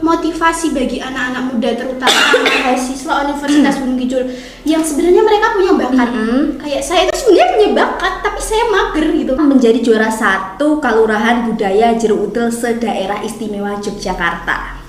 motivasi bagi anak-anak muda terutama mahasiswa Universitas Gunung Kidul yang sebenarnya mereka punya bakat. Kayak saya itu sebenarnya punya bakat tapi saya mager gitu. Menjadi juara 1 Kalurahan Budaya Jeruk Udel se-Daerah Istimewa Yogyakarta.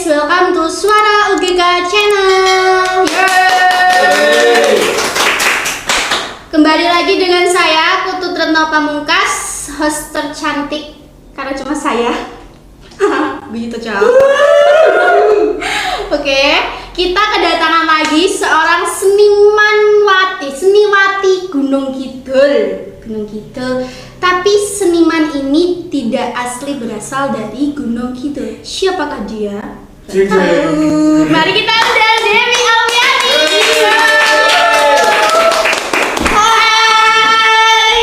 Welcome to Suara UGK Channel. Yeay. Kembali lagi dengan saya Putut Retno Pamungkas, host tercantik karena cuma saya. Begitu jauh. Oke, kita kedatangan lagi seorang seniwati Gunung Kidul. Tapi seniman ini tidak asli berasal dari Gunung Kidul. Siapakah dia? Mari kita undang Devi Alfiani. Hai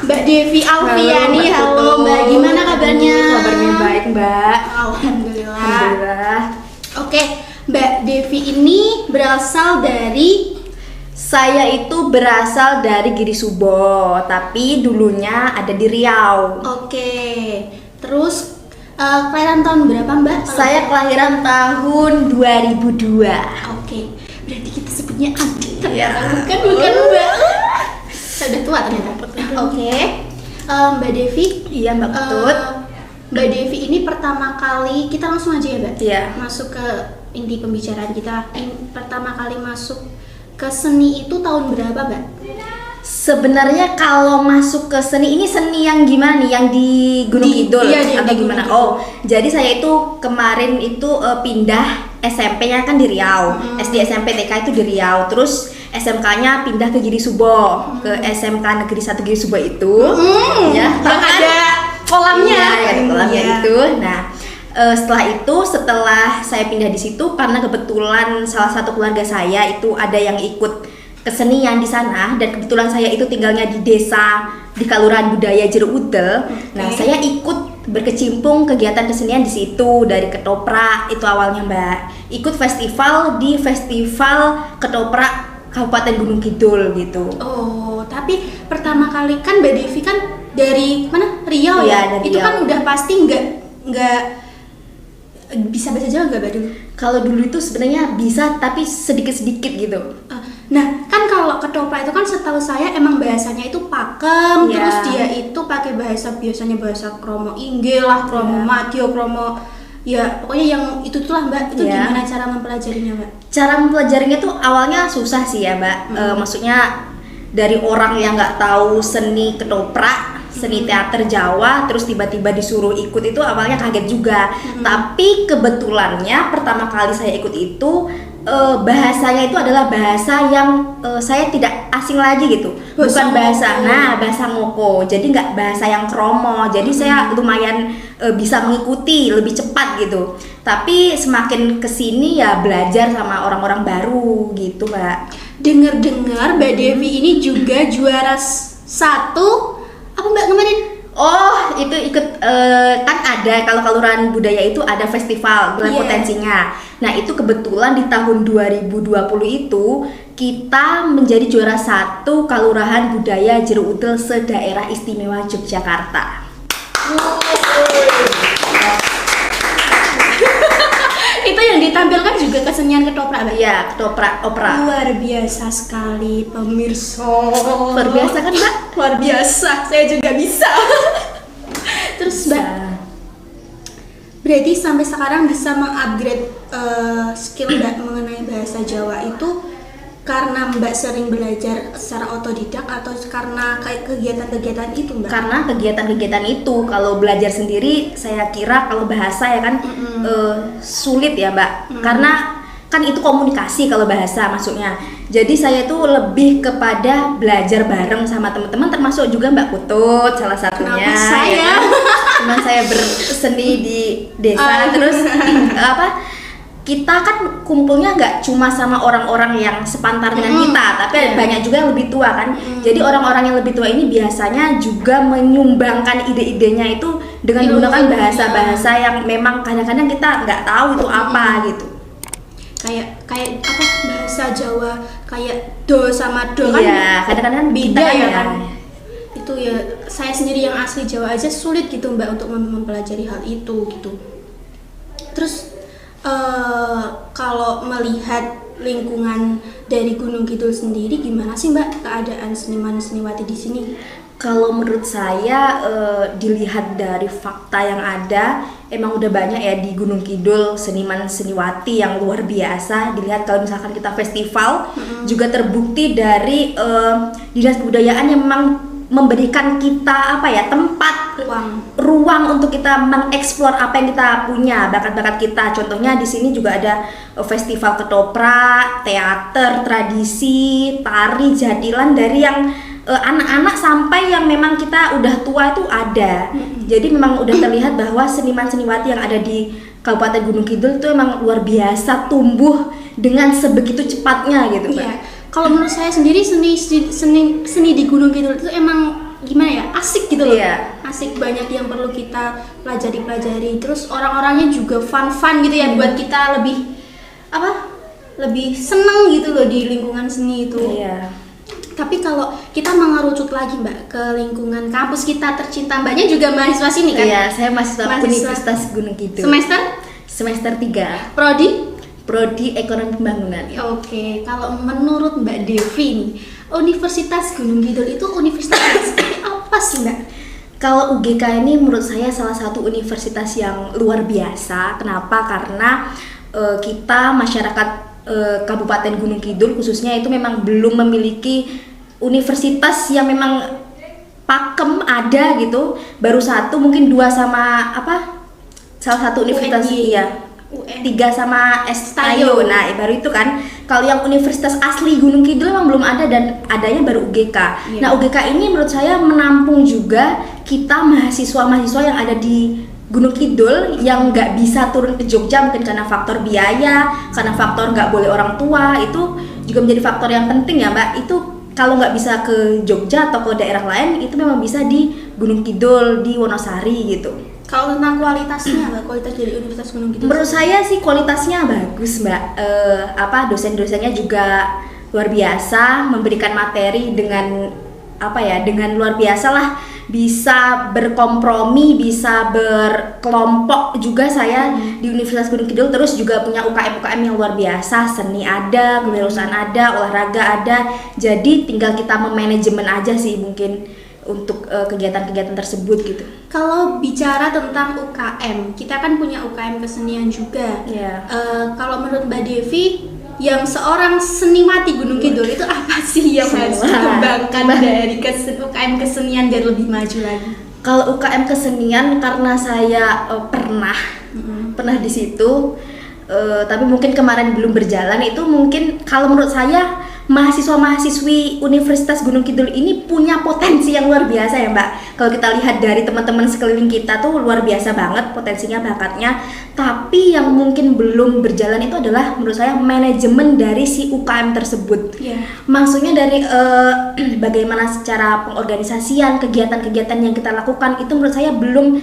Mbak Devi Alfiani. Halo Mbak, gimana kabarnya? Kabarnya baik Mbak. Alhamdulillah. Oke, Mbak Devi ini berasal dari... Saya itu berasal dari Giri Subo, tapi dulunya ada di Riau. Oke, terus kelahiran tahun berapa Mbak? Saya kelahiran tahun 2002. Oke, berarti kita sebutnya adik Ya. ternyata. Bukan Mbak. Saya udah tua ternyata. Oke, Mbak Devi. Iya Mbak Putut. Mbak Devi ini pertama kali, kita langsung aja ya Mbak? Iya. Masuk ke inti pembicaraan kita. Pertama kali masuk ke seni itu tahun berapa Mbak? Sebenarnya kalau masuk ke seni ini seni yang gimana nih? Yang di Gunung Kidul iya, atau di gimana? Gunung Kidul. Oh, jadi saya itu kemarin itu pindah SMP-nya kan di Riau. SD SMP TK itu di Riau. Terus SMK-nya pindah ke Giri Subo, ke SMK Negeri 1 Giri Subo itu. Ya, yang ada kolamnya. Iya, ada kolamnya itu. Nah, setelah saya pindah di situ karena kebetulan salah satu keluarga saya itu ada yang ikut kesenian di sana dan kebetulan saya itu tinggalnya di desa di Kalurahan Budaya Jeruk Udel. Nah, saya ikut berkecimpung kegiatan kesenian di situ dari ketoprak itu awalnya Mbak. Ikut festival di Festival Ketoprak Kabupaten Gunung Kidul gitu. Oh, tapi pertama kali kan Mbak Devi kan dari mana? Riau ya? Dari itu Riau. kan udah pasti nggak bisa bahasa Jawa nggak Mbak dulu? Kalau dulu itu sebenarnya bisa tapi sedikit-sedikit gitu. Nah, kan kalau ketoprak itu kan setahu saya emang bahasanya itu pakem, Iya. terus dia itu pakai biasanya bahasa kromo inggil lah, kromo madyo, kromo ya pokoknya yang itu tuh lah Mbak. Itu Iya. gimana cara mempelajarinya Mbak? Cara mempelajarinya tuh awalnya susah sih ya Mbak. Maksudnya dari orang yang nggak tahu seni ketoprak, seni teater Jawa, terus tiba-tiba disuruh ikut itu awalnya kaget juga. Tapi kebetulannya pertama kali saya ikut itu bahasanya itu adalah bahasa yang saya tidak asing lagi gitu. Bukan bahasa, bahasa ngoko. Jadi nggak bahasa yang kromo. Jadi saya lumayan bisa mengikuti lebih cepat gitu. Tapi semakin kesini ya belajar sama orang-orang baru gitu Mbak. Dengar-dengar Mbak Devi ini juga juara 1 apa Mbak kemarin? Oh, itu ikut kan ada kalau Kalurahan Budaya itu ada festival dengan potensinya. Nah, itu kebetulan di tahun 2020 itu kita menjadi juara 1 Kalurahan Budaya Jeruk Udel se-Daerah Istimewa Yogyakarta. Itu yang ditampilkan juga kesenian ketoprak Mbak? Iya, ketoprak opera. Luar biasa sekali pemirsa. Luar biasa kan Mbak? Luar biasa, saya juga bisa. Terus Mbak, berarti sampai sekarang bisa mengupgrade skill Mbak mengenai bahasa Jawa itu karena Mbak sering belajar secara otodidak atau karena kayak kegiatan-kegiatan itu Mbak? Karena kegiatan-kegiatan itu, kalau belajar sendiri saya kira kalau bahasa ya kan sulit ya Mbak. Karena kan itu komunikasi kalau bahasa maksudnya. Jadi saya tuh lebih kepada belajar bareng sama teman-teman, termasuk juga Mbak Putut salah satunya. Kenapa saya? Ya kan? Teman saya berseni di desa terus kita kan kumpulnya nggak cuma sama orang-orang yang sepantar dengan kita, tapi ada banyak juga yang lebih tua kan. Jadi orang-orang yang lebih tua ini biasanya juga menyumbangkan ide-idenya itu dengan menggunakan bahasa-bahasa yang memang kadang-kadang kita nggak tahu itu apa gitu. Kayak apa, bahasa Jawa kayak do sama do kan kadang-kadang beda ya kan. Itu ya, saya sendiri yang asli Jawa aja sulit gitu Mbak untuk mempelajari hal itu gitu. Terus kalau melihat lingkungan dari Gunung Kidul sendiri, gimana sih Mbak keadaan seniman seniwati di sini? Kalau menurut saya dilihat dari fakta yang ada, emang udah banyak ya di Gunung Kidul seniman seniwati yang luar biasa. Dilihat kalau misalkan kita festival, juga terbukti dari dinas kebudayaan yang memang memberikan kita tempat ruang untuk kita mengeksplor apa yang kita punya, bakat-bakat kita. Contohnya di sini juga ada festival ketoprak, teater, tradisi, tari, jadilan dari yang anak-anak sampai yang memang kita udah tua itu ada. Jadi memang udah terlihat bahwa seniman seniwati yang ada di Kabupaten Gunung Kidul itu emang luar biasa tumbuh dengan sebegitu cepatnya gitu, Mbak. Iya. Kalau menurut saya sendiri seni di Gunung Kidul itu emang gimana ya, asik gitu loh. Asik, banyak yang perlu kita pelajari. Terus orang-orangnya juga fun gitu ya, buat kita lebih seneng gitu loh di lingkungan seni itu. Tapi kalau kita mengerucut lagi Mbak ke lingkungan kampus kita tercinta, Mbaknya juga mahasiswa sini kan? Iya, saya mahasiswa Universitas Gunung Kidul. Semester 3. Prodi Ekonomi Pembangunan. Oke, kalau menurut Mbak Devi nih, Universitas Gunung Kidul itu universitas yang seperti apa sih Mbak? Kalau UGK ini menurut saya salah satu universitas yang luar biasa. Kenapa? Karena kita masyarakat Kabupaten Gunung Kidul khususnya itu memang belum memiliki universitas yang memang pakem ada gitu. Baru satu, mungkin dua sama salah satu universitas UN. 3 sama STAYO. Nah, baru itu kan. Kalau yang universitas asli Gunung Kidul memang belum ada dan adanya baru UGK. Nah, UGK ini menurut saya menampung juga kita mahasiswa-mahasiswa yang ada di Gunung Kidul yang nggak bisa turun ke Jogja mungkin karena faktor biaya, karena faktor nggak boleh orang tua, itu juga menjadi faktor yang penting ya Mbak. Itu kalau nggak bisa ke Jogja atau ke daerah lain, itu memang bisa di Gunung Kidul, di Wonosari gitu. Kalau tentang kualitasnya Mbak, kualitas dari Universitas Gunung Kidul? Menurut saya sih kualitasnya bagus Mbak. Dosen-dosennya juga luar biasa, memberikan materi dengan dengan luar biasa lah. Bisa berkompromi, bisa berkelompok juga saya di Universitas Gunung Kidul. Terus juga punya UKM yang luar biasa, seni ada, kewirausahaan ada, olahraga ada. Jadi tinggal kita memanajemen aja sih mungkin untuk kegiatan-kegiatan tersebut gitu. Kalau bicara tentang UKM, kita kan punya UKM kesenian juga. Kalau menurut Mbak Devi, yang seorang seniwati Gunung Kidul itu apa sih yang harus dikembangkan dari UKM kesenian biar lebih maju lagi? Kalau UKM kesenian, karena saya pernah di situ, tapi mungkin kemarin belum berjalan. Itu mungkin kalau menurut saya mahasiswa-mahasiswi Universitas Gunung Kidul ini punya potensi yang luar biasa ya Mbak. Kalau kita lihat dari teman-teman sekeliling kita tuh luar biasa banget potensinya, bakatnya. Tapi yang mungkin belum berjalan itu adalah menurut saya manajemen dari si UKM tersebut. Maksudnya dari bagaimana secara pengorganisasian kegiatan-kegiatan yang kita lakukan itu menurut saya belum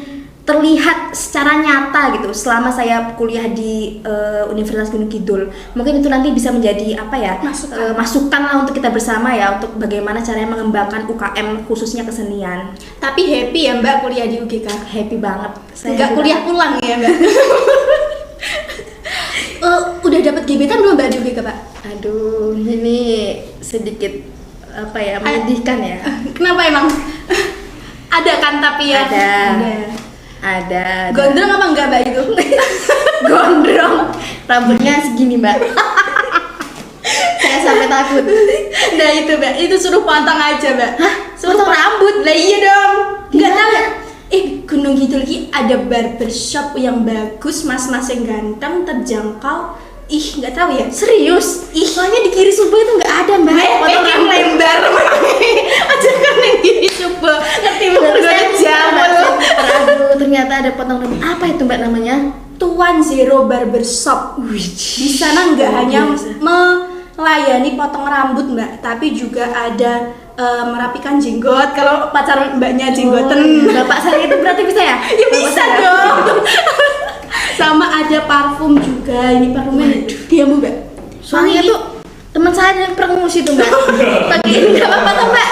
terlihat secara nyata gitu selama saya kuliah di Universitas Gunung Kidul. Mungkin itu nanti bisa menjadi masukan lah untuk kita bersama ya, untuk bagaimana caranya mengembangkan UKM khususnya kesenian. Tapi happy ya Mbak kuliah di UGK? Happy banget. Nggak kuliah pulang ya Mbak? Udah dapat gebetan belum Mbak di UGK Pak? Aduh, ini sedikit menyedihkan ya. Kenapa emang? Ada kan tapi ya? Ada. Gondrong apa enggak Mbak itu? Gondrong, rambutnya segini Mbak. Saya sampai takut. Nah itu Mbak, itu suruh pantang aja Mbak. Suruh rambut? Lah iya dong. Enggak tahu ya? Gunung Kidul ada barbershop yang bagus, mas-mas yang ganteng, terjangkau, Ih, nggak tahu ya. Serius? Soalnya di kiri Suba itu nggak ada mbak. Potong yang lembar. Aja kan yang gini coba. Ngerti banget Saya jamur. Aduh, ternyata ada potong rambut. Apa itu mbak namanya? Tuan Zero Barbershop. Di sana nggak hanya melayani potong rambut mbak, tapi juga ada merapikan jenggot. Kalau pacar mbaknya jenggoten, Bapak saya itu berarti bisa ya? ya bisa dong. Sama ada parfum juga. Ini parfumnya dia mbak. Soalnya tuh teman saya yang promosi tuh mbak. Pakai ini nggak apa-apa tuh mbak.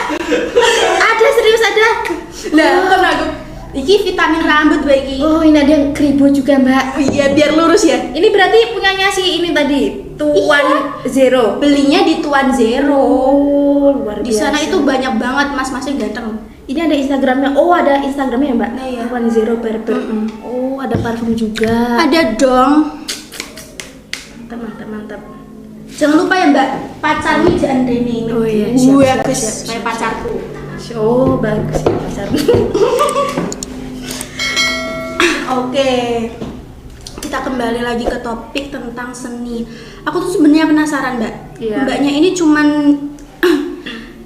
Ada serius ada. Nah, kan aku iki vitamin rambut bagi. Oh ini ada yang kribo juga mbak. Oh iya, biar lurus ya. Ini berarti punyanya si ini tadi Tuan Zero. Belinya di Tuan Zero. Oh luar biasa. Di sana itu banyak banget mas-masnya ganteng. Ini ada Instagramnya. Oh ada Instagramnya ya mbak. Nah, iya. Tuan Zero Barber. Oh ada parfum juga. Ada dong. Mantap. Jangan lupa ya mbak, pacarmu jangan Rene. Oh iya, siap, bagus siap, kayak pacarku. Oh bagus ya pasar. Oke, kita kembali lagi ke topik tentang seni. Aku tuh sebenarnya penasaran mbak. Iya. Mbaknya ini cuman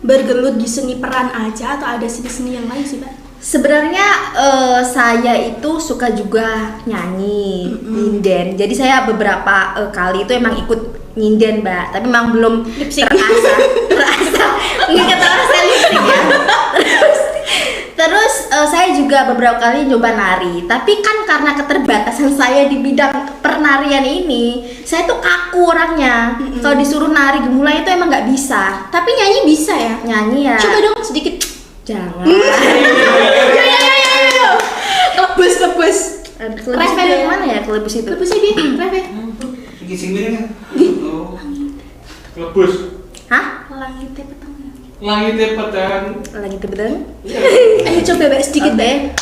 bergelut di seni peran aja atau ada seni-seni yang lain sih mbak? Sebenarnya saya itu suka juga nyanyi, nyinden. Jadi saya beberapa kali itu emang ikut nyinden, Mbak. Tapi memang belum Lip-sync. terasa. Nggak terasa lip-sync ya. Terus saya juga beberapa kali nyoba nari. Tapi kan karena keterbatasan saya di bidang pernarian ini, saya tuh kaku orangnya. Kalau disuruh nari gemulai itu emang nggak bisa. Tapi nyanyi bisa ya? Nyanyi ya. Coba dong sedikit. Jangan. Kelebus. Kelebus itu yang mana ya kelebus itu? Kelebusnya dia, Reve. Iki sing mirip kan? Oh. Lebus. Hah? Langitnya petang. Langitnya petang. Lagi tebedeng? Ayo coba mbak sedikit mbak.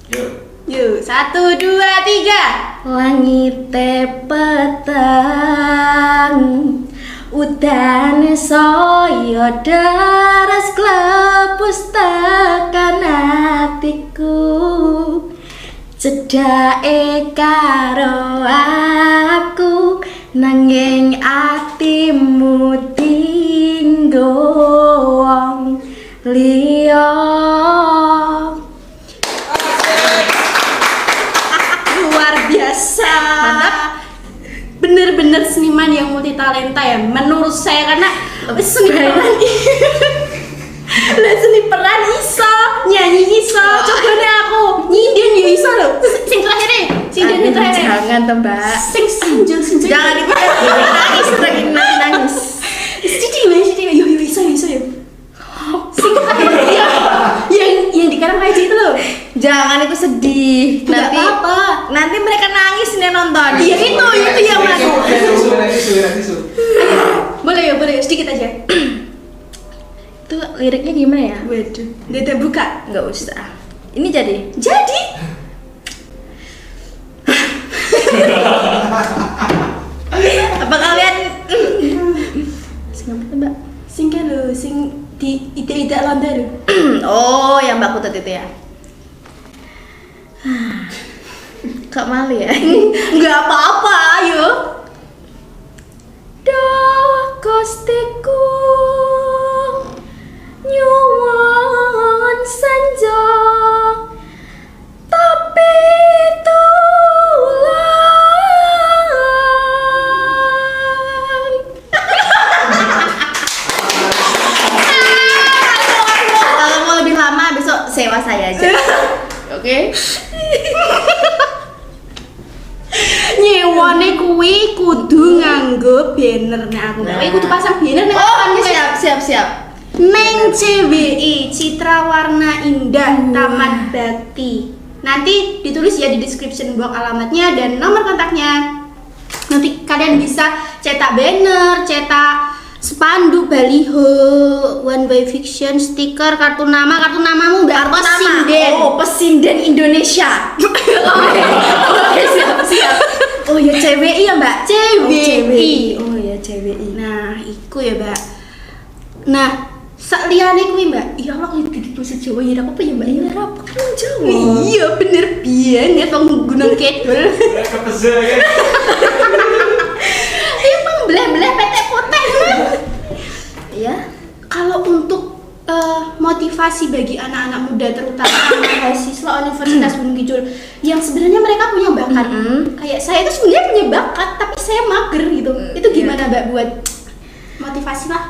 Yuk. Yuk, 1, 2, 3. Langit petang, udan saya deras klepus tekan hatiku, cedake karo aku nanging atimu tinggo wong liya. Luar biasa. Mantap. Bener-bener seniman yang multi talenta ya menurut saya, karena seni peran lah, seni peran iso, nyanyi iso, coba deh aku nyinden ya iso loh. Sing terakhir deh, nyinden yang terakhir. Jangan tuh mbak. Sing sinjel. Jangan nangis lagi nangis. Siti, yo iso yo. Sing terakhir ya, yang di kanan aja itu loh. Jangan itu sedih. Nggak apa-apa. Nanti mereka nangis nih nonton. Iya itu yang masuk. Tisu. Boleh ya sedikit aja. Itu liriknya gimana ya? Waduh, udah buka. Nggak usah. Ini jadi. Apa kalian? Sing apa tuh, mbak? Sing kan lo, sing di ide-ide lontar lo. Oh, yang mbak Putut itu ya. Kak malu ya? Nggak apa-apa, ayo. Dah kostiku nyuwun senja tapi tulang. Kalau mau lebih lama besok sewa saya aja. Oke? Nyewone kuwi kudu nganggo banner. Nah, aku kuwi kudu pasang banner nek Oh, siap. Neng CWI Citra Warna Indah Taman Bakti. Nanti ditulis ya di description box alamatnya dan nomor kontaknya. Nanti kalian bisa cetak banner, cetak spanduk, baliho, one way fiction, stiker, kartu namamu udah pesinden. Oh, pesinden Indonesia. Oke, siap. Oh ya CWI ya mbak? CWI. Oh ya CWI. Nah, iku ya, Mbak. Nah, sak liyane kuwi, Mbak. Ya Allah, kuwi di bahasa Jawa ya apa ya, Mbak? Ya apa kan Jawa. Iya, bener banget wong Gunung Kidul. Kepese kan. Emang beleh-beleh petek potek. Iya. Kalau untuk motivasi bagi anak-anak muda terutama mahasiswa Universitas Gunung Kidul yang sebenarnya mereka punya bakat, kayak saya itu sebenarnya punya bakat tapi saya mager gitu. Itu gimana Mbak buat motivasi lah?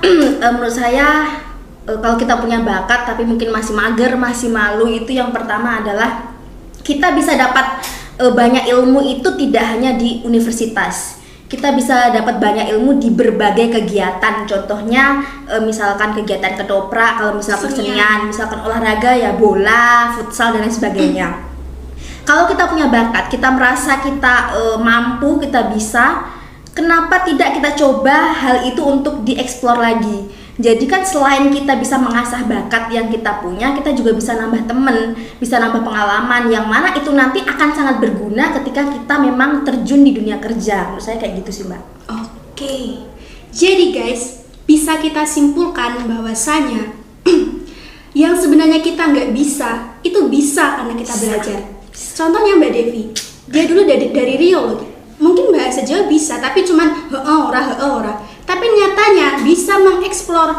Menurut saya kalau kita punya bakat tapi mungkin masih mager, masih malu, itu yang pertama adalah kita bisa dapat banyak ilmu itu tidak hanya di universitas. Kita bisa dapat banyak ilmu di berbagai kegiatan. Contohnya misalkan kegiatan ketoprak, kalau misalkan kesenian, misalkan olahraga ya bola, futsal dan lain sebagainya. Kalau kita punya bakat, kita merasa kita mampu, kita bisa, kenapa tidak kita coba hal itu untuk dieksplor lagi? Jadi kan selain kita bisa mengasah bakat yang kita punya, kita juga bisa nambah temen, bisa nambah pengalaman yang mana itu nanti akan sangat berguna ketika kita memang terjun di dunia kerja. Menurut saya kayak gitu sih Mbak. Oke, jadi guys, bisa kita simpulkan bahwasanya yang sebenarnya kita nggak bisa, itu bisa karena kita belajar. Contohnya Mbak Devi, dia dulu dari Rio loh. Mungkin bahasa Jawa bisa, tapi cuman ora. Tapi nyatanya bisa mengeksplor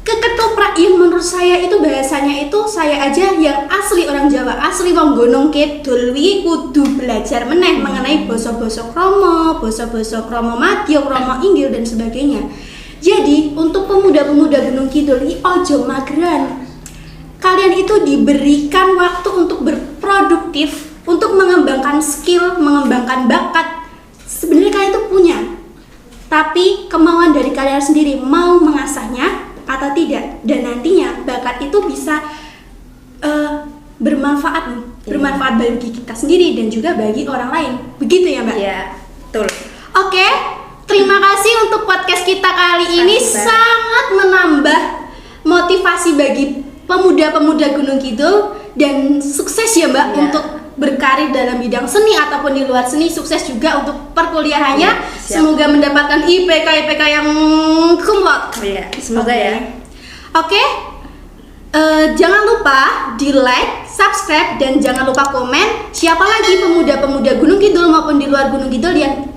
ke ketoprak yang menurut saya itu bahasanya itu saya aja yang asli orang Jawa, asli wong Gunung Kidul wi kudu belajar meneh mengenai basa-basa Kromo, basa-basa Kromo Madya, Kromo Inggil dan sebagainya. Jadi untuk pemuda-pemuda Gunung Kidul iki ojo mageran. Kalian itu diberikan waktu untuk berproduktif, untuk mengembangkan skill, mengembangkan bakat. Sebenarnya kalian itu punya, tapi kemauan dari kalian sendiri mau mengasahnya atau tidak, dan nantinya bakat itu bisa bermanfaat bagi kita sendiri dan juga bagi orang lain. Begitu ya Mbak? Iya, betul. Oke, terima kasih untuk podcast kita kali ini. Sangat menambah motivasi bagi pemuda-pemuda Gunung Kidul, dan sukses ya Mbak untuk berkarir dalam bidang seni ataupun di luar seni. Sukses juga untuk perkuliahannya. Semoga mendapatkan IPK yang cum laude. Iya, semoga ya. Oke. Jangan lupa di like, subscribe, dan jangan lupa komen siapa lagi pemuda-pemuda Gunung Kidul maupun di luar Gunung Kidul yang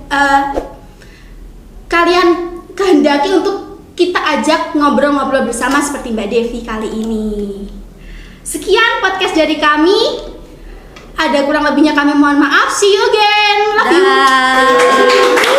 kalian kehendaki untuk kita ajak ngobrol-ngobrol bersama seperti Mbak Devi kali ini. Sekian podcast dari kami. Ada kurang lebihnya kami mohon maaf. See you again. Love you.